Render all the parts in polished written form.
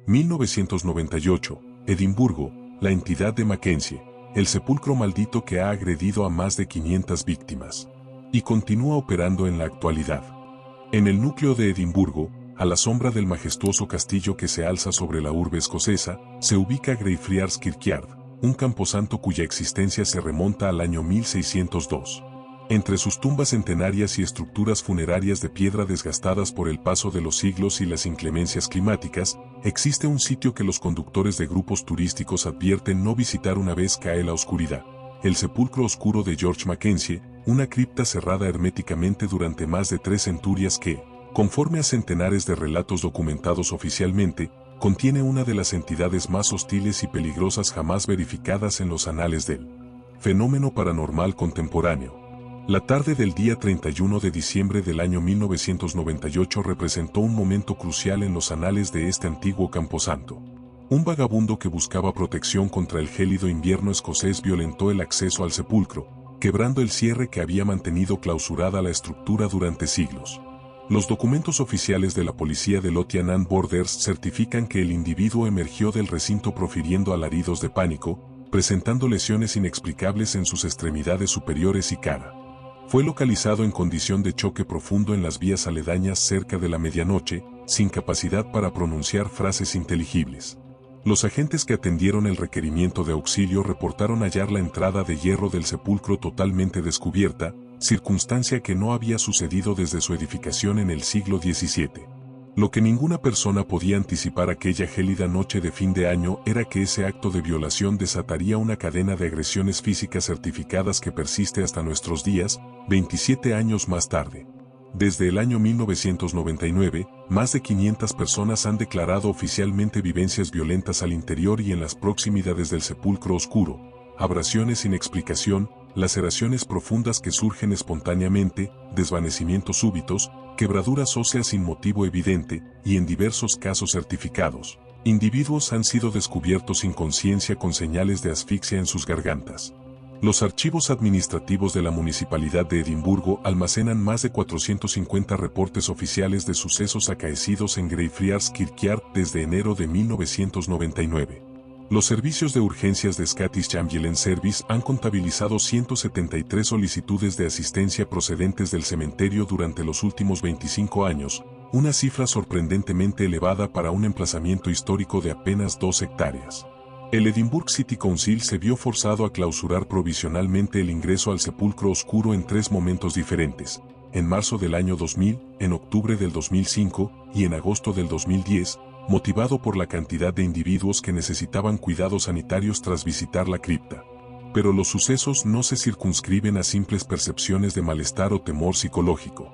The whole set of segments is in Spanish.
1998, Edimburgo, la entidad de Mackenzie, el sepulcro maldito que ha agredido a más de 500 víctimas. Y continúa operando en la actualidad. En el núcleo de Edimburgo, a la sombra del majestuoso castillo que se alza sobre la urbe escocesa, se ubica Greyfriars Kirkyard, un camposanto cuya existencia se remonta al año 1602. Entre sus tumbas centenarias y estructuras funerarias de piedra desgastadas por el paso de los siglos y las inclemencias climáticas, existe un sitio que los conductores de grupos turísticos advierten no visitar una vez cae la oscuridad: el sepulcro oscuro de George Mackenzie, una cripta cerrada herméticamente durante más de 3 centurias que, conforme a centenares de relatos documentados oficialmente, contiene una de las entidades más hostiles y peligrosas jamás verificadas en los anales del fenómeno paranormal contemporáneo. La tarde del día 31 de diciembre del año 1998 representó un momento crucial en los anales de este antiguo camposanto. Un vagabundo que buscaba protección contra el gélido invierno escocés violentó el acceso al sepulcro, quebrando el cierre que había mantenido clausurada la estructura durante siglos. Los documentos oficiales de la policía de Lothian and Borders certifican que el individuo emergió del recinto profiriendo alaridos de pánico, presentando lesiones inexplicables en sus extremidades superiores y cara. Fue localizado en condición de choque profundo en las vías aledañas cerca de la medianoche, sin capacidad para pronunciar frases inteligibles. Los agentes que atendieron el requerimiento de auxilio reportaron hallar la entrada de hierro del sepulcro totalmente descubierta, circunstancia que no había sucedido desde su edificación en el siglo XVII. Lo que ninguna persona podía anticipar aquella gélida noche de fin de año era que ese acto de violación desataría una cadena de agresiones físicas certificadas que persiste hasta nuestros días, 27 años más tarde. Desde el año 1999, más de 500 personas han declarado oficialmente vivencias violentas al interior y en las proximidades del sepulcro oscuro, abrasiones sin explicación, laceraciones profundas que surgen espontáneamente, desvanecimientos súbitos, quebraduras óseas sin motivo evidente, y en diversos casos certificados, individuos han sido descubiertos sin conciencia con señales de asfixia en sus gargantas. Los archivos administrativos de la Municipalidad de Edimburgo almacenan más de 450 reportes oficiales de sucesos acaecidos en Greyfriars Kirkyard desde enero de 1999. Los servicios de urgencias de Scottish Ambulance Service han contabilizado 173 solicitudes de asistencia procedentes del cementerio durante los últimos 25 años, una cifra sorprendentemente elevada para un emplazamiento histórico de apenas 2 hectáreas. El Edinburgh City Council se vio forzado a clausurar provisionalmente el ingreso al sepulcro oscuro en 3 momentos diferentes: en marzo del año 2000, en octubre del 2005 y en agosto del 2010, motivado por la cantidad de individuos que necesitaban cuidados sanitarios tras visitar la cripta. Pero los sucesos no se circunscriben a simples percepciones de malestar o temor psicológico.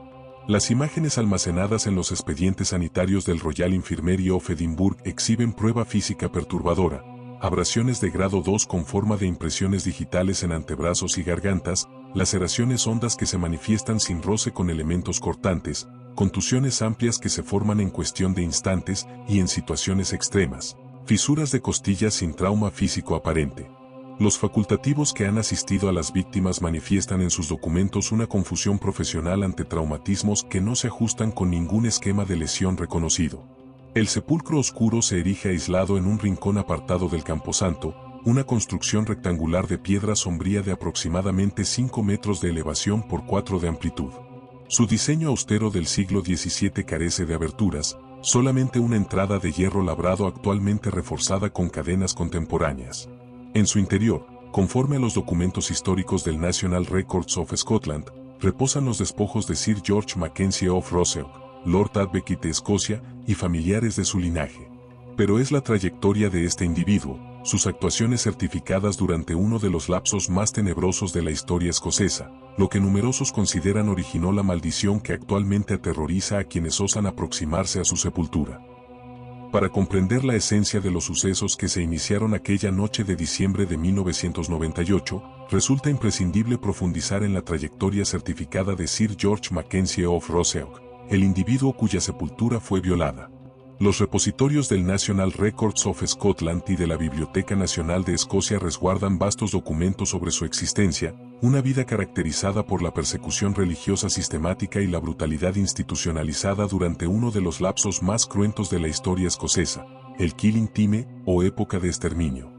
Las imágenes almacenadas en los expedientes sanitarios del Royal Infirmary of Edinburgh exhiben prueba física perturbadora: abrasiones de grado 2 con forma de impresiones digitales en antebrazos y gargantas, laceraciones hondas que se manifiestan sin roce con elementos cortantes, contusiones amplias que se forman en cuestión de instantes y en situaciones extremas, fisuras de costillas sin trauma físico aparente. Los facultativos que han asistido a las víctimas manifiestan en sus documentos una confusión profesional ante traumatismos que no se ajustan con ningún esquema de lesión reconocido. El sepulcro oscuro se erige aislado en un rincón apartado del camposanto, una construcción rectangular de piedra sombría de aproximadamente 5 metros de elevación por 4 de amplitud. Su diseño austero del siglo XVII carece de aberturas, solamente una entrada de hierro labrado actualmente reforzada con cadenas contemporáneas. En su interior, conforme a los documentos históricos del National Records of Scotland, reposan los despojos de Sir George Mackenzie of Roseau, Lord Advocate de Escocia y familiares de su linaje. Pero es la trayectoria de este individuo, sus actuaciones certificadas durante uno de los lapsos más tenebrosos de la historia escocesa, lo que numerosos consideran originó la maldición que actualmente aterroriza a quienes osan aproximarse a su sepultura. Para comprender la esencia de los sucesos que se iniciaron aquella noche de diciembre de 1998, resulta imprescindible profundizar en la trayectoria certificada de Sir George Mackenzie of Roseau, el individuo cuya sepultura fue violada. Los repositorios del National Records of Scotland y de la Biblioteca Nacional de Escocia resguardan vastos documentos sobre su existencia, una vida caracterizada por la persecución religiosa sistemática y la brutalidad institucionalizada durante uno de los lapsos más cruentos de la historia escocesa. el Killing Time, o época de exterminio.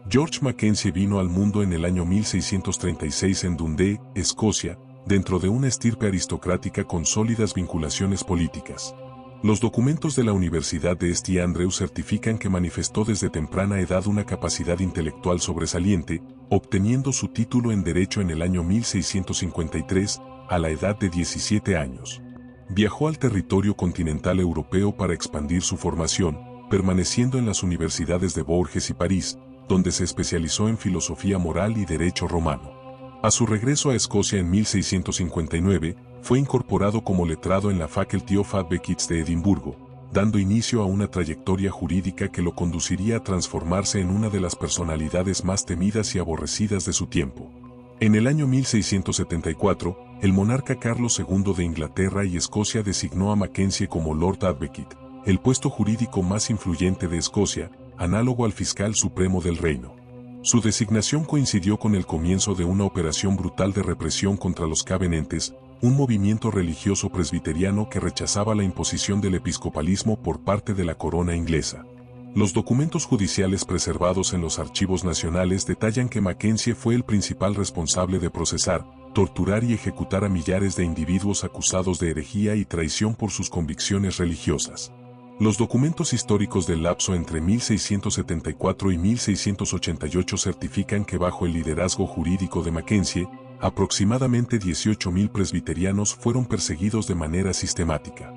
George Mackenzie vino al mundo en el año 1636 en Dundee, Escocia, dentro de una estirpe aristocrática con sólidas vinculaciones políticas. Los documentos de la Universidad de St. Andrews certifican que manifestó desde temprana edad una capacidad intelectual sobresaliente, obteniendo su título en Derecho en el año 1653, a la edad de 17 años. Viajó al territorio continental europeo para expandir su formación, permaneciendo en las universidades de Bourges y París, donde se especializó en filosofía moral y derecho romano. A su regreso a Escocia en 1659, fue incorporado como letrado en la Faculty of Advocates de Edimburgo, dando inicio a una trayectoria jurídica que lo conduciría a transformarse en una de las personalidades más temidas y aborrecidas de su tiempo. En el año 1674, el monarca Carlos II de Inglaterra y Escocia designó a Mackenzie como Lord Advocate, el puesto jurídico más influyente de Escocia, análogo al fiscal supremo del reino. Su designación coincidió con el comienzo de una operación brutal de represión contra los Covenanters, un movimiento religioso presbiteriano que rechazaba la imposición del episcopalismo por parte de la corona inglesa. Los documentos judiciales preservados en los archivos nacionales detallan que Mackenzie fue el principal responsable de procesar, torturar y ejecutar a millares de individuos acusados de herejía y traición por sus convicciones religiosas. Los documentos históricos del lapso entre 1674 y 1688 certifican que bajo el liderazgo jurídico de Mackenzie, aproximadamente 18.000 presbiterianos fueron perseguidos de manera sistemática.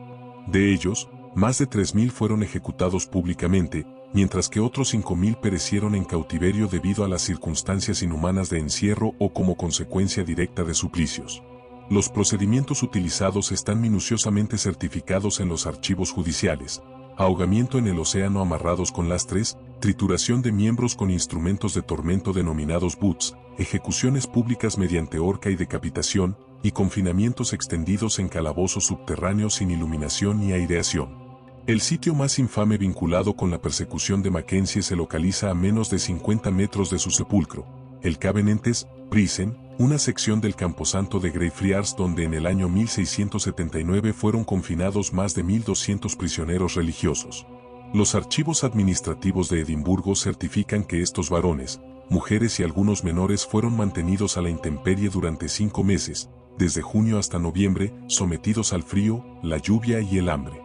De ellos, más de 3.000 fueron ejecutados públicamente, mientras que otros 5.000 perecieron en cautiverio debido a las circunstancias inhumanas de encierro o como consecuencia directa de suplicios. Los procedimientos utilizados están minuciosamente certificados en los archivos judiciales: ahogamiento en el océano amarrados con lastres, trituración de miembros con instrumentos de tormento denominados butts, ejecuciones públicas mediante horca y decapitación, y confinamientos extendidos en calabozos subterráneos sin iluminación ni aireación. El sitio más infame vinculado con la persecución de Mackenzie se localiza a menos de 50 metros de su sepulcro, el Covenanters Prison, una sección del camposanto de Greyfriars donde en el año 1679 fueron confinados más de 1.200 prisioneros religiosos. Los archivos administrativos de Edimburgo certifican que estos varones, mujeres y algunos menores fueron mantenidos a la intemperie durante 5 meses, desde junio hasta noviembre, sometidos al frío, la lluvia y el hambre.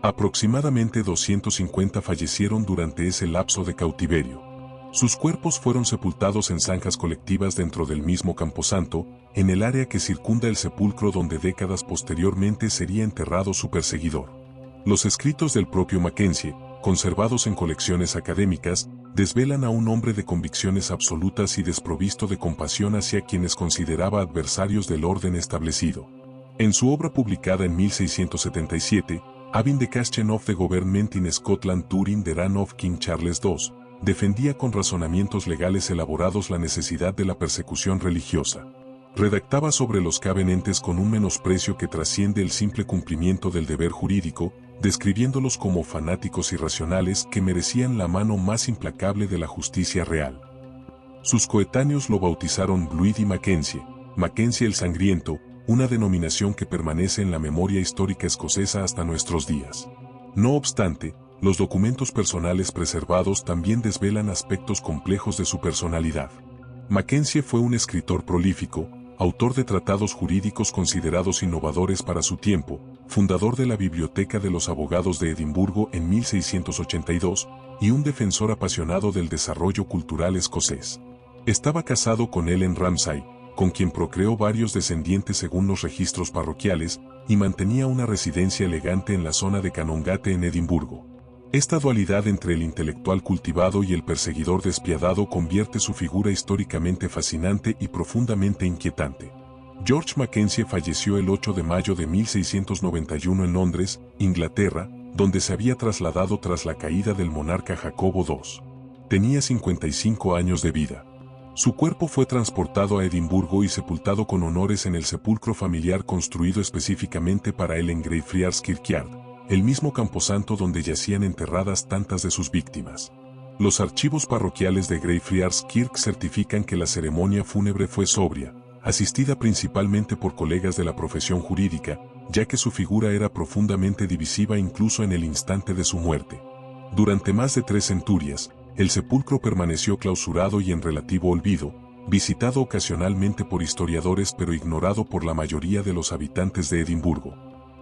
Aproximadamente 250 fallecieron durante ese lapso de cautiverio. Sus cuerpos fueron sepultados en zanjas colectivas dentro del mismo camposanto, en el área que circunda el sepulcro donde décadas posteriormente sería enterrado su perseguidor. Los escritos del propio Mackenzie, conservados en colecciones académicas, desvelan a un hombre de convicciones absolutas y desprovisto de compasión hacia quienes consideraba adversarios del orden establecido. En su obra publicada en 1677, Having the Question of the Government in Scotland during the reign of King Charles II, defendía con razonamientos legales elaborados la necesidad de la persecución religiosa. Redactaba sobre los Covenanters con un menosprecio que trasciende el simple cumplimiento del deber jurídico, describiéndolos como fanáticos irracionales que merecían la mano más implacable de la justicia real. Sus coetáneos lo bautizaron Bloody Mackenzie, Mackenzie el Sangriento, una denominación que permanece en la memoria histórica escocesa hasta nuestros días. No obstante, los documentos personales preservados también desvelan aspectos complejos de su personalidad. Mackenzie fue un escritor prolífico, autor de tratados jurídicos considerados innovadores para su tiempo, fundador de la Biblioteca de los Abogados de Edimburgo en 1682, y un defensor apasionado del desarrollo cultural escocés. Estaba casado con Ellen Ramsay, con quien procreó varios descendientes según los registros parroquiales, y mantenía una residencia elegante en la zona de Canongate en Edimburgo. Esta dualidad entre el intelectual cultivado y el perseguidor despiadado convierte su figura históricamente fascinante y profundamente inquietante. George Mackenzie falleció el 8 de mayo de 1691 en Londres, Inglaterra, donde se había trasladado tras la caída del monarca Jacobo II. Tenía 55 años de vida. Su cuerpo fue transportado a Edimburgo y sepultado con honores en el sepulcro familiar construido específicamente para él en Greyfriars Kirkyard, el mismo camposanto donde yacían enterradas tantas de sus víctimas. Los archivos parroquiales de Greyfriars Kirk certifican que la ceremonia fúnebre fue sobria, asistida principalmente por colegas de la profesión jurídica, ya que su figura era profundamente divisiva incluso en el instante de su muerte. Durante más de 3 centurias, el sepulcro permaneció clausurado y en relativo olvido, visitado ocasionalmente por historiadores pero ignorado por la mayoría de los habitantes de Edimburgo.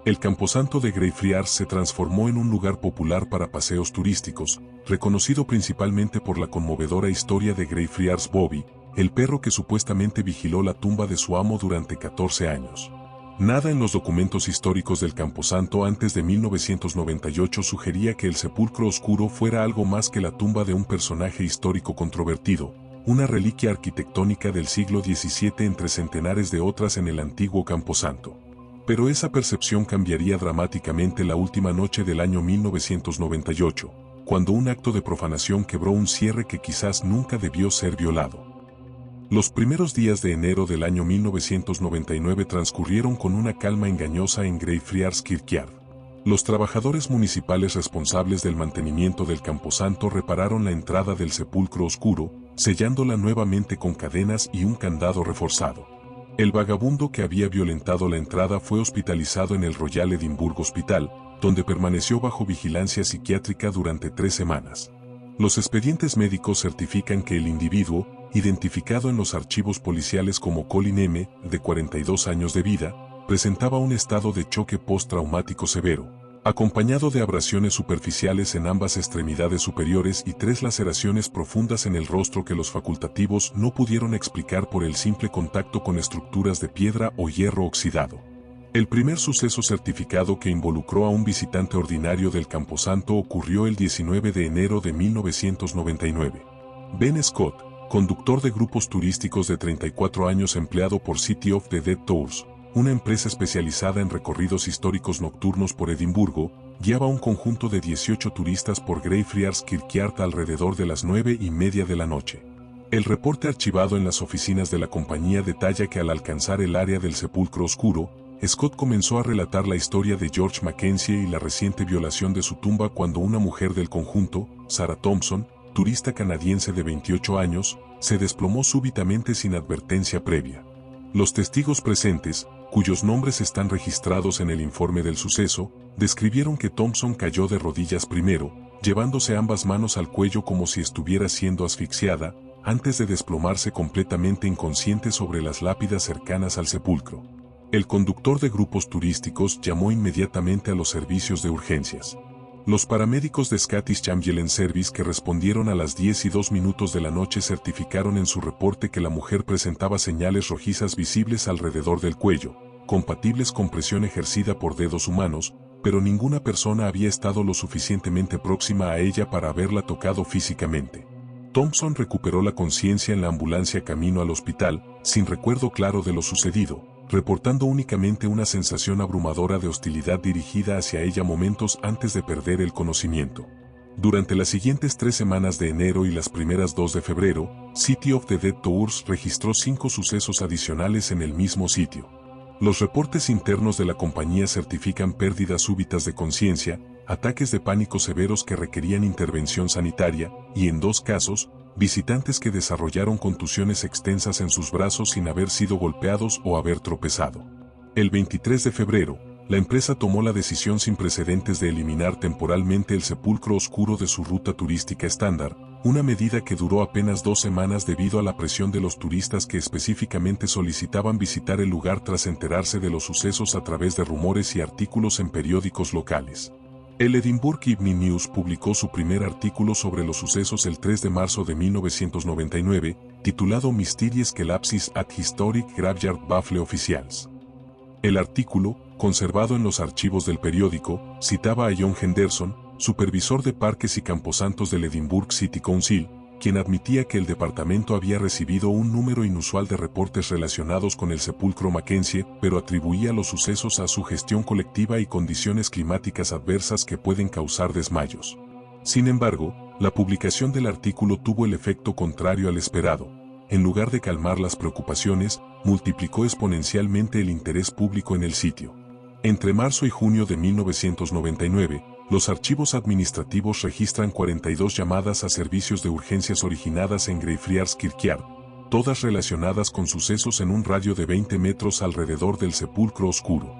El camposanto de Greyfriars se transformó en un lugar popular para paseos turísticos, reconocido principalmente por la conmovedora historia de Greyfriars Bobby, el perro que supuestamente vigiló la tumba de su amo durante 14 años. Nada en los documentos históricos del camposanto antes de 1998 sugería que el sepulcro oscuro fuera algo más que la tumba de un personaje histórico controvertido, una reliquia arquitectónica del siglo XVII entre centenares de otras en el antiguo camposanto. Pero esa percepción cambiaría dramáticamente la última noche del año 1998, cuando un acto de profanación quebró un cierre que quizás nunca debió ser violado. Los primeros días de enero del año 1999 transcurrieron con una calma engañosa en Greyfriars Kirkyard. Los trabajadores municipales responsables del mantenimiento del camposanto repararon la entrada del sepulcro oscuro, sellándola nuevamente con cadenas y un candado reforzado. El vagabundo que había violentado la entrada fue hospitalizado en el Royal Edinburgh Hospital, donde permaneció bajo vigilancia psiquiátrica durante 3 semanas. Los expedientes médicos certifican que el individuo, identificado en los archivos policiales como Colin M., de 42 años de vida, presentaba un estado de choque postraumático severo, acompañado de abrasiones superficiales en ambas extremidades superiores y 3 laceraciones profundas en el rostro que los facultativos no pudieron explicar por el simple contacto con estructuras de piedra o hierro oxidado. El primer suceso certificado que involucró a un visitante ordinario del camposanto ocurrió el 19 de enero de 1999. Ben Scott, conductor de grupos turísticos de 34 años empleado por City of the Dead Tours, una empresa especializada en recorridos históricos nocturnos por Edimburgo, guiaba un conjunto de 18 turistas por Greyfriars Kirkyard alrededor de las 9:30 de la noche. El reporte archivado en las oficinas de la compañía detalla que al alcanzar el área del sepulcro oscuro, Scott comenzó a relatar la historia de George Mackenzie y la reciente violación de su tumba cuando una mujer del conjunto, Sarah Thompson, turista canadiense de 28 años, se desplomó súbitamente sin advertencia previa. Los testigos presentes, cuyos nombres están registrados en el informe del suceso, describieron que Thompson cayó de rodillas primero, llevándose ambas manos al cuello como si estuviera siendo asfixiada, antes de desplomarse completamente inconsciente sobre las lápidas cercanas al sepulcro. El conductor de grupos turísticos llamó inmediatamente a los servicios de urgencias. Los paramédicos de Scottish Ambulance Service que respondieron a las 10:02 de la noche certificaron en su reporte que la mujer presentaba señales rojizas visibles alrededor del cuello, compatibles con presión ejercida por dedos humanos, pero ninguna persona había estado lo suficientemente próxima a ella para haberla tocado físicamente. Thompson recuperó la conciencia en la ambulancia camino al hospital, sin recuerdo claro de lo sucedido, reportando únicamente una sensación abrumadora de hostilidad dirigida hacia ella momentos antes de perder el conocimiento. Durante las siguientes 3 semanas de enero y las primeras 2 de febrero, City of the Dead Tours registró 5 sucesos adicionales en el mismo sitio. Los reportes internos de la compañía certifican pérdidas súbitas de conciencia, ataques de pánico severos que requerían intervención sanitaria, y en 2 casos, visitantes que desarrollaron contusiones extensas en sus brazos sin haber sido golpeados o haber tropezado. El 23 de febrero, la empresa tomó la decisión sin precedentes de eliminar temporalmente el sepulcro oscuro de su ruta turística estándar, una medida que duró apenas 2 semanas debido a la presión de los turistas que específicamente solicitaban visitar el lugar tras enterarse de los sucesos a través de rumores y artículos en periódicos locales. El Edinburgh Evening News publicó su primer artículo sobre los sucesos el 3 de marzo de 1999, titulado Mysterious Collapses at Historic Graveyard Baffle Officials. El artículo, conservado en los archivos del periódico, citaba a John Henderson, supervisor de parques y camposantos del Edinburgh City Council, quien admitía que el departamento había recibido un número inusual de reportes relacionados con el sepulcro Mackenzie, pero atribuía los sucesos a su gestión colectiva y condiciones climáticas adversas que pueden causar desmayos. Sin embargo, la publicación del artículo tuvo el efecto contrario al esperado. En lugar de calmar las preocupaciones, multiplicó exponencialmente el interés público en el sitio. Entre marzo y junio de 1999, los archivos administrativos registran 42 llamadas a servicios de urgencias originadas en Greyfriars Kirkyard, todas relacionadas con sucesos en un radio de 20 metros alrededor del sepulcro oscuro.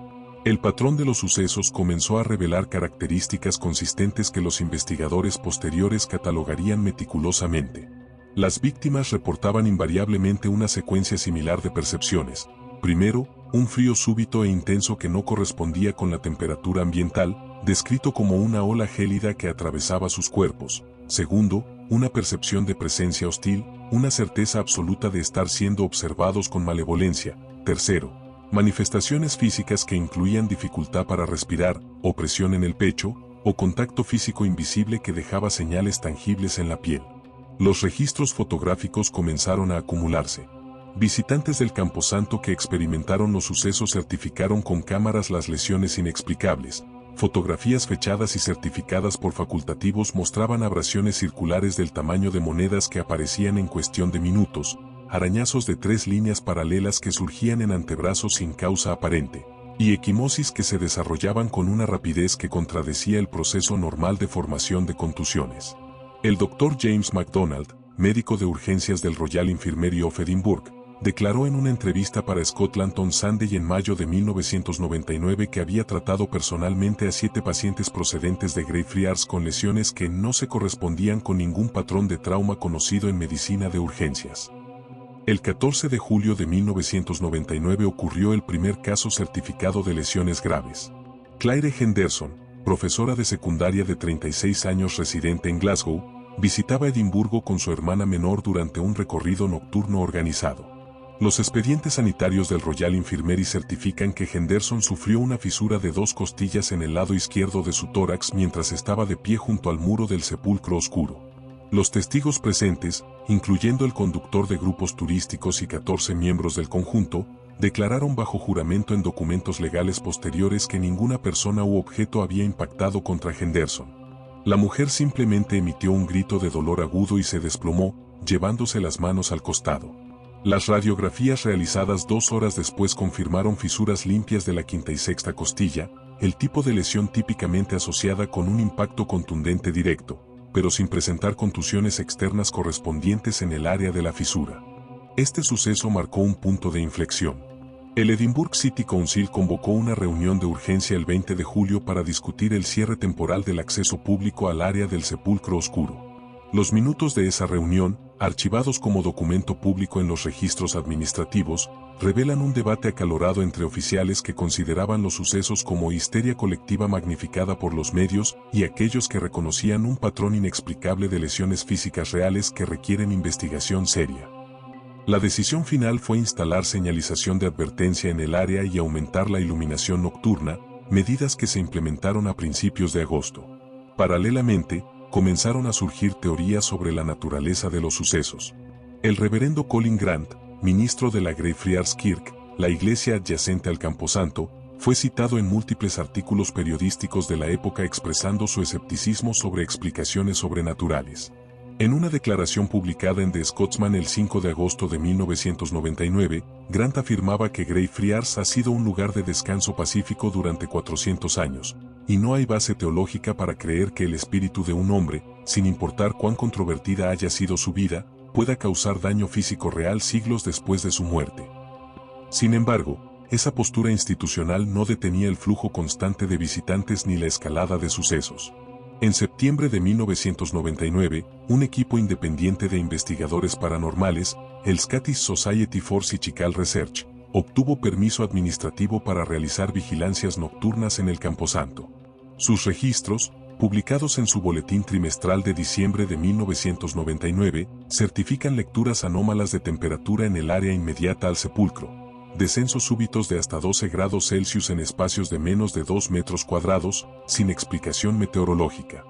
El patrón de los sucesos comenzó a revelar características consistentes que los investigadores posteriores catalogarían meticulosamente. Las víctimas reportaban invariablemente una secuencia similar de percepciones. Primero, un frío súbito e intenso que no correspondía con la temperatura ambiental, descrito como una ola gélida que atravesaba sus cuerpos. Segundo, una percepción de presencia hostil, una certeza absoluta de estar siendo observados con malevolencia. Tercero, manifestaciones físicas que incluían dificultad para respirar, opresión en el pecho, o contacto físico invisible que dejaba señales tangibles en la piel. Los registros fotográficos comenzaron a acumularse. Visitantes del Camposanto que experimentaron los sucesos certificaron con cámaras las lesiones inexplicables. Fotografías fechadas y certificadas por facultativos mostraban abrasiones circulares del tamaño de monedas que aparecían en cuestión de minutos, arañazos de 3 líneas paralelas que surgían en antebrazos sin causa aparente, y equimosis que se desarrollaban con una rapidez que contradecía el proceso normal de formación de contusiones. El Dr. James MacDonald, médico de urgencias del Royal Infirmary of Edinburgh, declaró en una entrevista para Scotland on Sunday en mayo de 1999 que había tratado personalmente a 7 pacientes procedentes de Greyfriars con lesiones que no se correspondían con ningún patrón de trauma conocido en medicina de urgencias. El 14 de julio de 1999 ocurrió el primer caso certificado de lesiones graves. Claire Henderson, profesora de secundaria de 36 años residente en Glasgow, visitaba Edimburgo con su hermana menor durante un recorrido nocturno organizado. Los expedientes sanitarios del Royal Infirmary certifican que Henderson sufrió una fisura de 2 costillas en el lado izquierdo de su tórax mientras estaba de pie junto al muro del sepulcro oscuro. Los testigos presentes, incluyendo el conductor de grupos turísticos y 14 miembros del conjunto, declararon bajo juramento en documentos legales posteriores que ninguna persona u objeto había impactado contra Henderson. La mujer simplemente emitió un grito de dolor agudo y se desplomó, llevándose las manos al costado. Las radiografías realizadas 2 horas después confirmaron fisuras limpias de la quinta y sexta costilla, el tipo de lesión típicamente asociada con un impacto contundente directo, pero sin presentar contusiones externas correspondientes en el área de la fisura. Este suceso marcó un punto de inflexión. El Edinburgh City Council convocó una reunión de urgencia el 20 de julio para discutir el cierre temporal del acceso público al área del sepulcro oscuro. Los minutos de esa reunión, archivados como documento público en los registros administrativos, revelan un debate acalorado entre oficiales que consideraban los sucesos como histeria colectiva magnificada por los medios y aquellos que reconocían un patrón inexplicable de lesiones físicas reales que requieren investigación seria. La decisión final fue instalar señalización de advertencia en el área y aumentar la iluminación nocturna, medidas que se implementaron a principios de agosto. Paralelamente, comenzaron a surgir teorías sobre la naturaleza de los sucesos. El reverendo Colin Grant, ministro de la Greyfriars Kirk, la iglesia adyacente al Camposanto, fue citado en múltiples artículos periodísticos de la época expresando su escepticismo sobre explicaciones sobrenaturales. En una declaración publicada en The Scotsman el 5 de agosto de 1999, Grant afirmaba que Greyfriars ha sido un lugar de descanso pacífico durante 400 años, y no hay base teológica para creer que el espíritu de un hombre, sin importar cuán controvertida haya sido su vida, pueda causar daño físico real siglos después de su muerte. Sin embargo, esa postura institucional no detenía el flujo constante de visitantes ni la escalada de sucesos. En septiembre de 1999, un equipo independiente de investigadores paranormales, el Scottish Society for Psychical Research, obtuvo permiso administrativo para realizar vigilancias nocturnas en el Camposanto. Sus registros, publicados en su boletín trimestral de diciembre de 1999, certifican lecturas anómalas de temperatura en el área inmediata al sepulcro, descensos súbitos de hasta 12 grados Celsius en espacios de menos de 2 metros cuadrados, sin explicación meteorológica.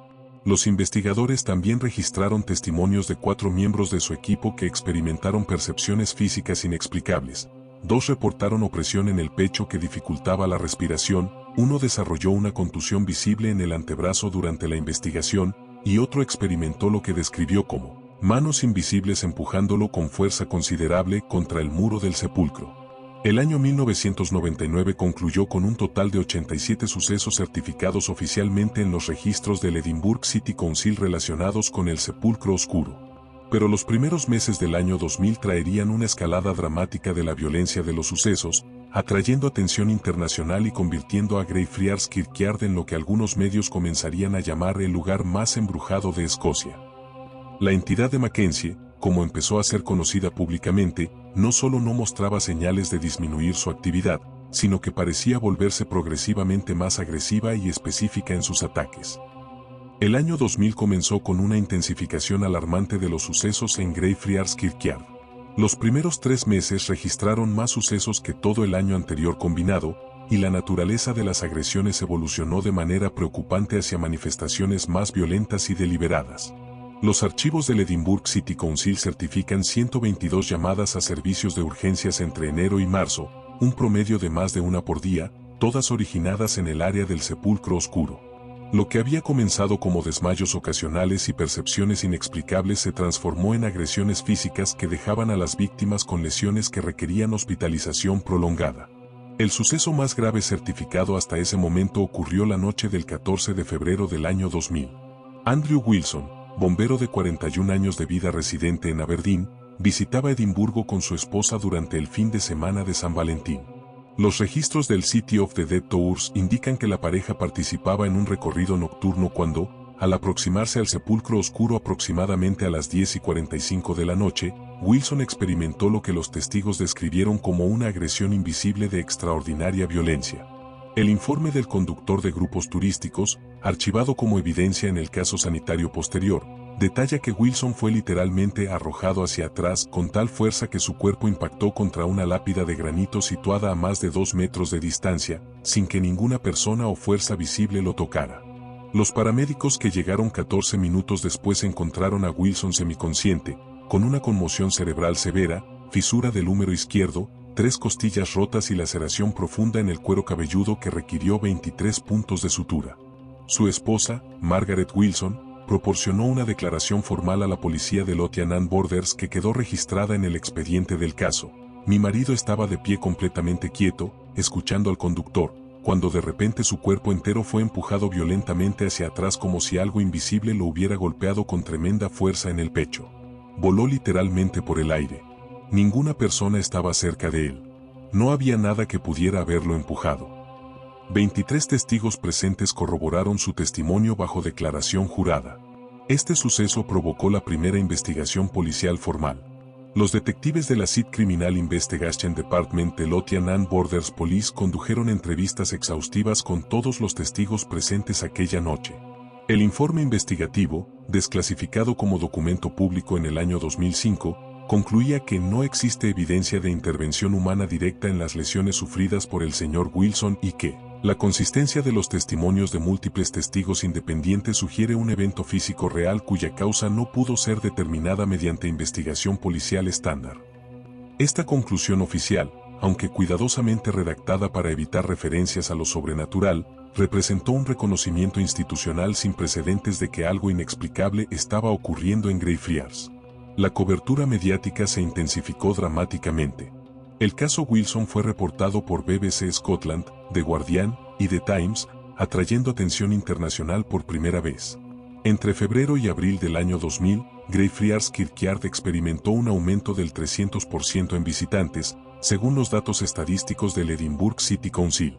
Los investigadores también registraron testimonios de 4 miembros de su equipo que experimentaron percepciones físicas inexplicables. 2 reportaron opresión en el pecho que dificultaba la respiración, 1 desarrolló una contusión visible en el antebrazo durante la investigación, y otro experimentó lo que describió como manos invisibles empujándolo con fuerza considerable contra el muro del sepulcro. El año 1999 concluyó con un total de 87 sucesos certificados oficialmente en los registros del Edinburgh City Council relacionados con el sepulcro oscuro. Pero los primeros meses del año 2000 traerían una escalada dramática de la violencia de los sucesos, atrayendo atención internacional y convirtiendo a Greyfriars Kirkyard en lo que algunos medios comenzarían a llamar el lugar más embrujado de Escocia. La entidad de Mackenzie, como empezó a ser conocida públicamente, no solo no mostraba señales de disminuir su actividad, sino que parecía volverse progresivamente más agresiva y específica en sus ataques. El año 2000 comenzó con una intensificación alarmante de los sucesos en Greyfriars Kirkyard. Los primeros 3 meses registraron más sucesos que todo el año anterior combinado, y la naturaleza de las agresiones evolucionó de manera preocupante hacia manifestaciones más violentas y deliberadas. Los archivos del Edinburgh City Council certifican 122 llamadas a servicios de urgencias entre enero y marzo, un promedio de más de una por día, todas originadas en el área del Sepulcro Oscuro. Lo que había comenzado como desmayos ocasionales y percepciones inexplicables se transformó en agresiones físicas que dejaban a las víctimas con lesiones que requerían hospitalización prolongada. El suceso más grave certificado hasta ese momento ocurrió la noche del 14 de febrero del año 2000. Andrew Wilson, bombero de 41 años de vida residente en Aberdeen, visitaba Edimburgo con su esposa durante el fin de semana de San Valentín. Los registros del City of the Dead Tours indican que la pareja participaba en un recorrido nocturno cuando, al aproximarse al sepulcro oscuro aproximadamente a las 10:45 de la noche, Wilson experimentó lo que los testigos describieron como una agresión invisible de extraordinaria violencia. El informe del conductor de grupos turísticos, archivado como evidencia en el caso sanitario posterior, detalla que Wilson fue literalmente arrojado hacia atrás con tal fuerza que su cuerpo impactó contra una lápida de granito situada a más de 2 metros de distancia, sin que ninguna persona o fuerza visible lo tocara. Los paramédicos que llegaron 14 minutos después encontraron a Wilson semiconsciente, con una conmoción cerebral severa, fisura del húmero izquierdo, 3 costillas rotas y laceración profunda en el cuero cabelludo que requirió 23 puntos de sutura. Su esposa, Margaret Wilson, proporcionó una declaración formal a la policía de Lothian and Borders que quedó registrada en el expediente del caso. Mi marido estaba de pie completamente quieto, escuchando al conductor, cuando de repente su cuerpo entero fue empujado violentamente hacia atrás como si algo invisible lo hubiera golpeado con tremenda fuerza en el pecho. Voló literalmente por el aire. Ninguna persona estaba cerca de él. No había nada que pudiera haberlo empujado. 23 testigos presentes corroboraron su testimonio bajo declaración jurada. Este suceso provocó la primera investigación policial formal. Los detectives de la Seat Criminal Investigation Department de Lothian and Borders Police condujeron entrevistas exhaustivas con todos los testigos presentes aquella noche. El informe investigativo, desclasificado como documento público en el año 2005, concluía que no existe evidencia de intervención humana directa en las lesiones sufridas por el señor Wilson y que la consistencia de los testimonios de múltiples testigos independientes sugiere un evento físico real cuya causa no pudo ser determinada mediante investigación policial estándar. Esta conclusión oficial, aunque cuidadosamente redactada para evitar referencias a lo sobrenatural, representó un reconocimiento institucional sin precedentes de que algo inexplicable estaba ocurriendo en Greyfriars. La cobertura mediática se intensificó dramáticamente. El caso Wilson fue reportado por BBC Scotland, The Guardian y The Times, atrayendo atención internacional por primera vez. Entre febrero y abril del año 2000, Greyfriars Kirkyard experimentó un aumento del 300% en visitantes, según los datos estadísticos del Edinburgh City Council.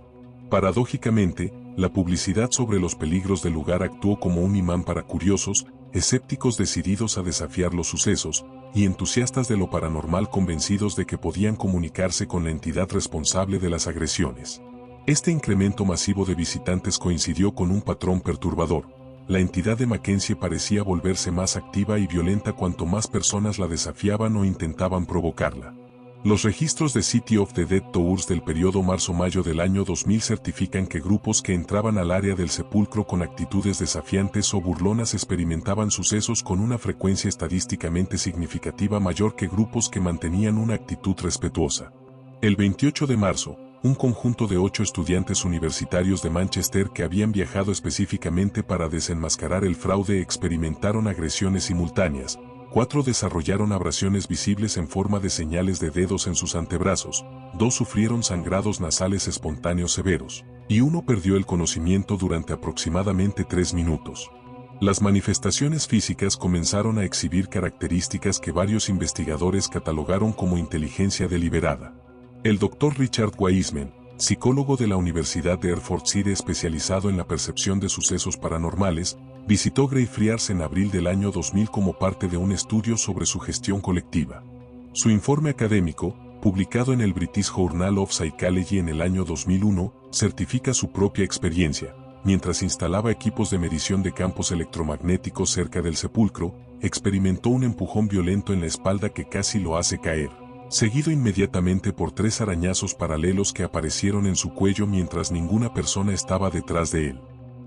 Paradójicamente, la publicidad sobre los peligros del lugar actuó como un imán para curiosos, escépticos decididos a desafiar los sucesos, y entusiastas de lo paranormal convencidos de que podían comunicarse con la entidad responsable de las agresiones. Este incremento masivo de visitantes coincidió con un patrón perturbador. La entidad de Mackenzie parecía volverse más activa y violenta cuanto más personas la desafiaban o intentaban provocarla. Los registros de City of the Dead Tours del periodo marzo-mayo del año 2000 certifican que grupos que entraban al área del sepulcro con actitudes desafiantes o burlonas experimentaban sucesos con una frecuencia estadísticamente significativa mayor que grupos que mantenían una actitud respetuosa. El 28 de marzo, un conjunto de 8 estudiantes universitarios de Manchester que habían viajado específicamente para desenmascarar el fraude experimentaron agresiones simultáneas. 4 desarrollaron abrasiones visibles en forma de señales de dedos en sus antebrazos, 2 sufrieron sangrados nasales espontáneos severos, y 1 perdió el conocimiento durante aproximadamente 3 minutos. Las manifestaciones físicas comenzaron a exhibir características que varios investigadores catalogaron como inteligencia deliberada. El Dr. Richard Wiseman, psicólogo de la Universidad de Hertford City especializado en la percepción de sucesos paranormales, visitó Greyfriars en abril del año 2000 como parte de un estudio sobre sugestión colectiva. Su informe académico, publicado en el British Journal of Psychology en el año 2001, certifica su propia experiencia. Mientras instalaba equipos de medición de campos electromagnéticos cerca del sepulcro, experimentó un empujón violento en la espalda que casi lo hace caer, seguido inmediatamente por 3 arañazos paralelos que aparecieron en su cuello mientras ninguna persona estaba detrás de él.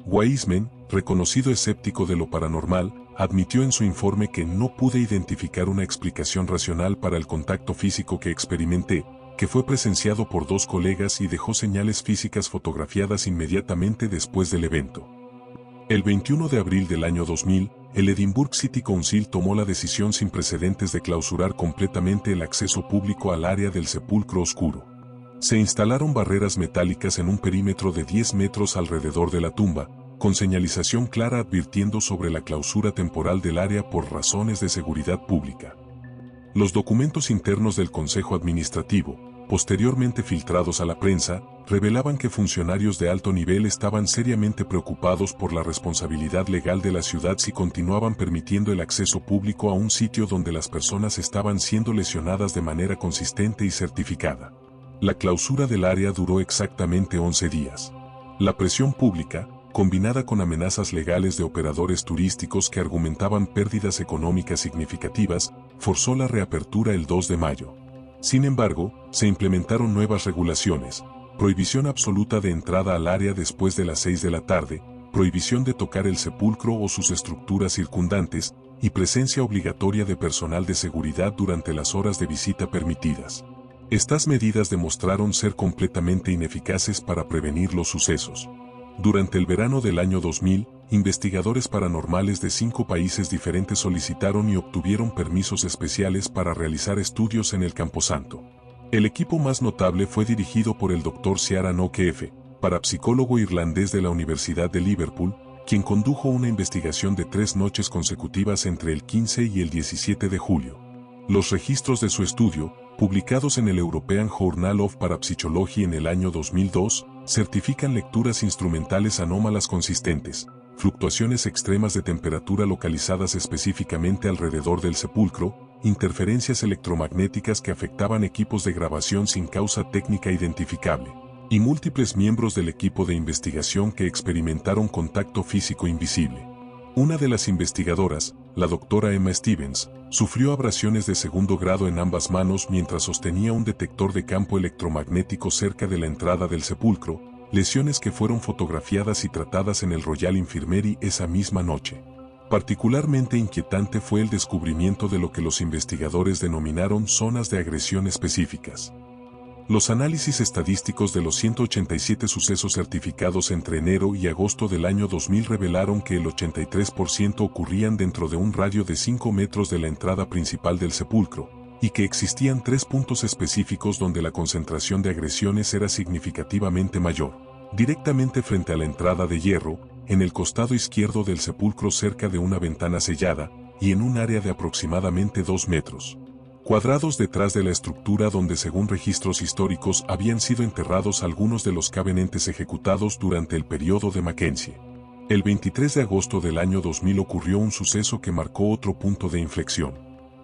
Wiseman, reconocido escéptico de lo paranormal, admitió en su informe que no pude identificar una explicación racional para el contacto físico que experimenté, que fue presenciado por 2 colegas y dejó señales físicas fotografiadas inmediatamente después del evento. El 21 de abril del año 2000, el Edinburgh City Council tomó la decisión sin precedentes de clausurar completamente el acceso público al área del sepulcro oscuro. Se instalaron barreras metálicas en un perímetro de 10 metros alrededor de la tumba, con señalización clara advirtiendo sobre la clausura temporal del área por razones de seguridad pública. Los documentos internos del Consejo Administrativo, posteriormente filtrados a la prensa, revelaban que funcionarios de alto nivel estaban seriamente preocupados por la responsabilidad legal de la ciudad si continuaban permitiendo el acceso público a un sitio donde las personas estaban siendo lesionadas de manera consistente y certificada. La clausura del área duró exactamente 11 días. La presión pública, combinada con amenazas legales de operadores turísticos que argumentaban pérdidas económicas significativas, forzó la reapertura el 2 de mayo. Sin embargo, se implementaron nuevas regulaciones: prohibición absoluta de entrada al área después de las 6 de la tarde, prohibición de tocar el sepulcro o sus estructuras circundantes, y presencia obligatoria de personal de seguridad durante las horas de visita permitidas. Estas medidas demostraron ser completamente ineficaces para prevenir los sucesos. Durante el verano del año 2000, investigadores paranormales de 5 países diferentes solicitaron y obtuvieron permisos especiales para realizar estudios en el Camposanto. El equipo más notable fue dirigido por el Dr. Ciaran O'Keefe, parapsicólogo irlandés de la Universidad de Liverpool, quien condujo una investigación de 3 noches consecutivas entre el 15 y el 17 de julio. Los registros de su estudio, publicados en el European Journal of Parapsychology en el año 2002, certifican lecturas instrumentales anómalas consistentes, fluctuaciones extremas de temperatura localizadas específicamente alrededor del sepulcro, interferencias electromagnéticas que afectaban equipos de grabación sin causa técnica identificable, y múltiples miembros del equipo de investigación que experimentaron contacto físico invisible. Una de las investigadoras, la doctora Emma Stevens, sufrió abrasiones de 2º grado en ambas manos mientras sostenía un detector de campo electromagnético cerca de la entrada del sepulcro, lesiones que fueron fotografiadas y tratadas en el Royal Infirmary esa misma noche. Particularmente inquietante fue el descubrimiento de lo que los investigadores denominaron zonas de agresión específicas. Los análisis estadísticos de los 187 sucesos certificados entre enero y agosto del año 2000 revelaron que el 83% ocurrían dentro de un radio de 5 metros de la entrada principal del sepulcro, y que existían 3 puntos específicos donde la concentración de agresiones era significativamente mayor: directamente frente a la entrada de hierro, en el costado izquierdo del sepulcro cerca de una ventana sellada, y en un área de aproximadamente 2 metros cuadrados detrás de la estructura donde, según registros históricos, habían sido enterrados algunos de los cabenentes ejecutados durante el periodo de Mackenzie. El 23 de agosto del año 2000 ocurrió un suceso que marcó otro punto de inflexión.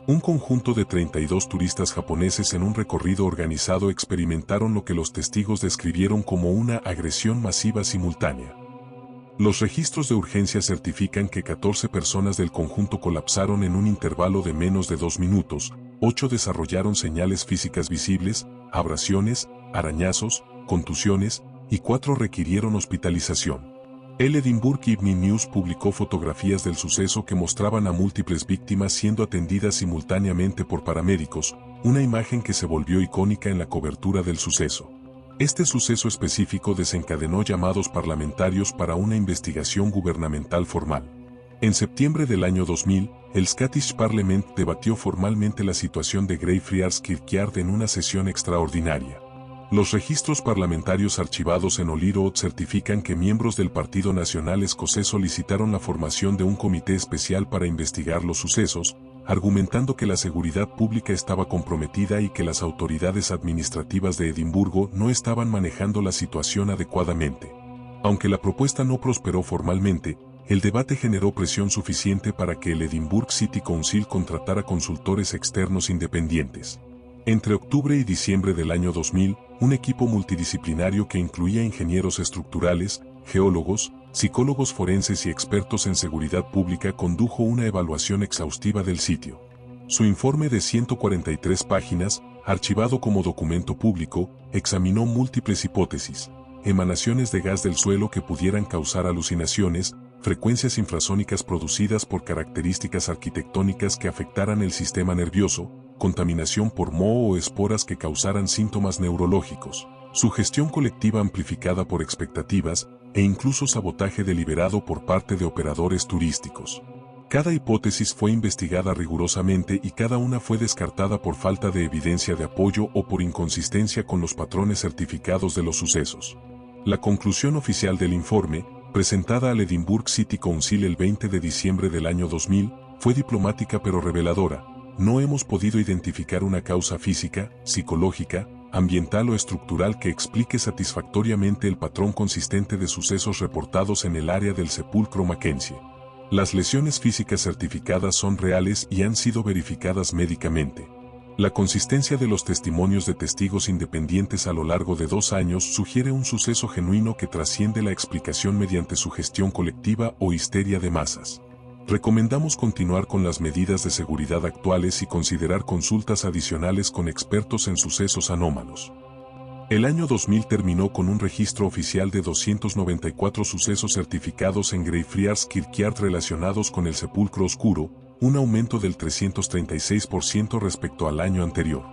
Un conjunto de 32 turistas japoneses en un recorrido organizado experimentaron lo que los testigos describieron como una agresión masiva simultánea. Los registros de urgencia certifican que 14 personas del conjunto colapsaron en un intervalo de menos de 2 minutos, 8 desarrollaron señales físicas visibles, abrasiones, arañazos, contusiones, y 4 requirieron hospitalización. El Edinburgh Evening News publicó fotografías del suceso que mostraban a múltiples víctimas siendo atendidas simultáneamente por paramédicos, una imagen que se volvió icónica en la cobertura del suceso. Este suceso específico desencadenó llamados parlamentarios para una investigación gubernamental formal. En septiembre del año 2000, el Scottish Parliament debatió formalmente la situación de Greyfriars Kirkyard en una sesión extraordinaria. Los registros parlamentarios archivados en Holyrood certifican que miembros del Partido Nacional Escocés solicitaron la formación de un comité especial para investigar los sucesos, argumentando que la seguridad pública estaba comprometida y que las autoridades administrativas de Edimburgo no estaban manejando la situación adecuadamente. Aunque la propuesta no prosperó formalmente, el debate generó presión suficiente para que el Edinburgh City Council contratara consultores externos independientes. Entre octubre y diciembre del año 2000, un equipo multidisciplinario que incluía ingenieros estructurales, geólogos, psicólogos forenses y expertos en seguridad pública condujo una evaluación exhaustiva del sitio. Su informe de 143 páginas, archivado como documento público, examinó múltiples hipótesis: emanaciones de gas del suelo que pudieran causar alucinaciones, frecuencias infrasónicas producidas por características arquitectónicas que afectaran el sistema nervioso, contaminación por moho o esporas que causaran síntomas neurológicos, sugestión colectiva amplificada por expectativas, e incluso sabotaje deliberado por parte de operadores turísticos. Cada hipótesis fue investigada rigurosamente y cada una fue descartada por falta de evidencia de apoyo o por inconsistencia con los patrones certificados de los sucesos. La conclusión oficial del informe, presentada al Edinburgh City Council el 20 de diciembre del año 2000, fue diplomática pero reveladora: no hemos podido identificar una causa física, psicológica, ambiental o estructural que explique satisfactoriamente el patrón consistente de sucesos reportados en el área del sepulcro Mackenzie. Las lesiones físicas certificadas son reales y han sido verificadas médicamente. La consistencia de los testimonios de testigos independientes a lo largo de 2 años sugiere un suceso genuino que trasciende la explicación mediante sugestión colectiva o histeria de masas. Recomendamos continuar con las medidas de seguridad actuales y considerar consultas adicionales con expertos en sucesos anómalos. El año 2000 terminó con un registro oficial de 294 sucesos certificados en Greyfriars Kirkyard relacionados con el sepulcro oscuro, un aumento del 336% respecto al año anterior.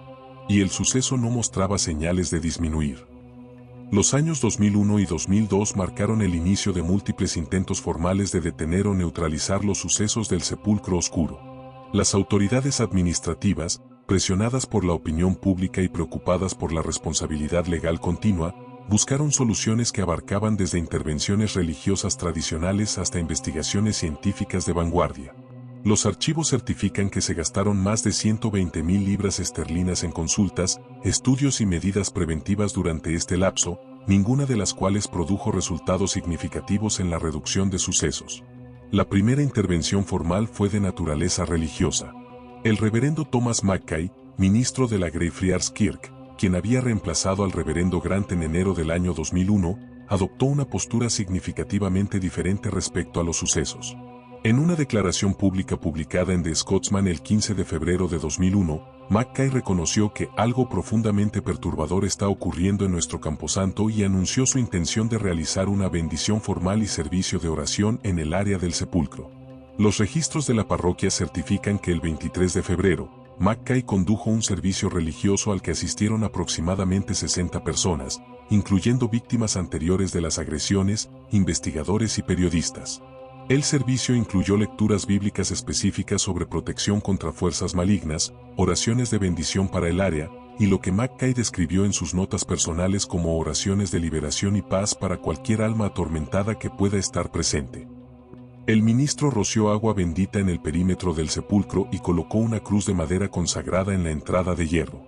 Y el suceso no mostraba señales de disminuir. Los años 2001 y 2002 marcaron el inicio de múltiples intentos formales de detener o neutralizar los sucesos del sepulcro oscuro. Las autoridades administrativas, presionadas por la opinión pública y preocupadas por la responsabilidad legal continua, buscaron soluciones que abarcaban desde intervenciones religiosas tradicionales hasta investigaciones científicas de vanguardia. Los archivos certifican que se gastaron más de 120.000 libras esterlinas en consultas, estudios y medidas preventivas durante este lapso, ninguna de las cuales produjo resultados significativos en la reducción de sucesos. La primera intervención formal fue de naturaleza religiosa. El reverendo Thomas Mackay, ministro de la Greyfriars Kirk, quien había reemplazado al reverendo Grant en enero del año 2001, adoptó una postura significativamente diferente respecto a los sucesos. En una declaración pública publicada en The Scotsman el 15 de febrero de 2001, Mackay reconoció que algo profundamente perturbador está ocurriendo en nuestro camposanto y anunció su intención de realizar una bendición formal y servicio de oración en el área del sepulcro. Los registros de la parroquia certifican que el 23 de febrero, Mackay condujo un servicio religioso al que asistieron aproximadamente 60 personas, incluyendo víctimas anteriores de las agresiones, investigadores y periodistas. El servicio incluyó lecturas bíblicas específicas sobre protección contra fuerzas malignas, oraciones de bendición para el área, y lo que Mackay describió en sus notas personales como oraciones de liberación y paz para cualquier alma atormentada que pueda estar presente. El ministro roció agua bendita en el perímetro del sepulcro y colocó una cruz de madera consagrada en la entrada de hierro.